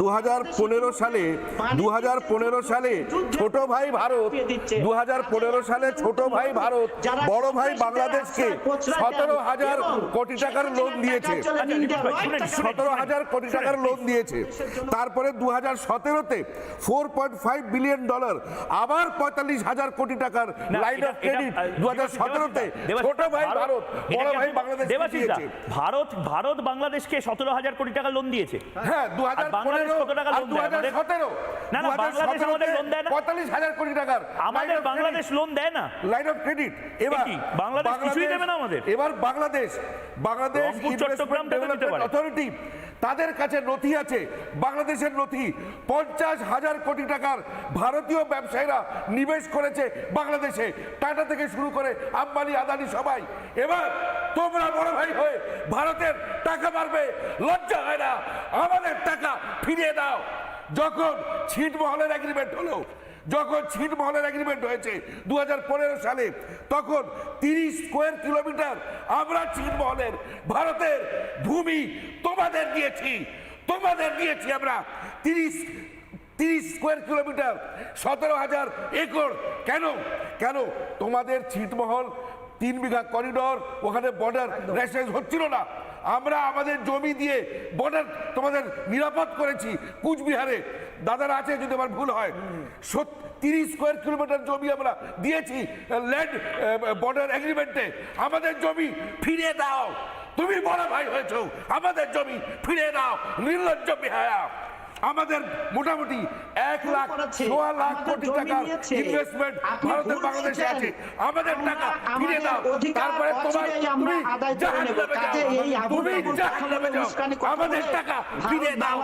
2015 সালে ছোট ভাই ভারত 2015 সালে ছোট ভাই ভারত বড় ভাই বাংলাদেশকে 17,000 কোটি টাকার লোন দিয়েছে, 17,000 কোটি টাকার লোন দিয়েছে। তারপরে 2017-তে $4.5 বিলিয়ন, আবার 45,000 কোটি টাকার লাইন অফ ক্রেডিট 2017-তে ছোট ভাই ভারত বড় ভাই বাংলাদেশ দিয়েছে। ভারত বাংলাদেশকে 17,000 কোটি টাকা লোন দিয়েছে। হ্যাঁ, 2015 কত টাকা লোন দেয়? 2017 না না, বাংলাদেশ আমাদের লোন দেয় না। 45,000 কোটি টাকার আমাদের বাংলাদেশ লোন দেয় না, লাইন অফ ক্রেডিট। এবার বাংলাদেশ কিছুই দেবে না আমাদের। এবার বাংলাদেশ চট্টগ্রাম অথরিটি তাদের কাছে নথি আছে, বাংলাদেশের নথি 50,000 কোটি টাকার ভারতীয় ব্যবসায়ীরা নিবেশ করেছে বাংলাদেশে, টাটা থেকে শুরু করে আম্বানি আদানি সবাই। এবার তোমরা বড় ভাই হয়ে ভারতের টাকা মারবে, লজ্জা হয় না? আমাদের টাকা ফিরিয়ে দাও। যখন ছিটমহলের এগ্রিমেন্ট হলো, যখন ছিটমহলের এগ্রিমেন্ট হয়েছে 2015 সালে, তখন 30 স্কয়ার কিলোমিটার আমরা ছিটমহলের ভারতের ভূমি তোমাদের দিয়েছি আমরা 30 স্কয়ার কিলোমিটার, 17,000 একর। কেন তোমাদের ছিটমহল 3 বিঘা করিডোর, ওখানে বর্ডার রেশন হচ্ছিল না। আমরা আমাদের জমি দিয়ে বর্ডার তোমাদের নিরাপদ করেছি। কুচবিহারে দাদারা আছে, যদি আমার ভুল হয়, 30 স্কয়ার কিলোমিটার জমি আমরা দিয়েছি ল্যান্ড বর্ডার এগ্রিমেন্টে। আমাদের জমি ফিরিয়ে দাও। তুমি বড় ভাই হয়েছো, আমাদের জমি ফিরিয়ে দাও। নির্লজ্জ বেহায়া। আমাদের মোটামুটি 1,00,000 কোটি টাকার ইনভেস্টমেন্ট ভারতের বাংলাদেশে আছে। আমাদের টাকা ফিরিয়ে দাও। তারপরে তুমি জাহান্নামে যাও, আমাদের টাকা ফিরিয়ে দাও।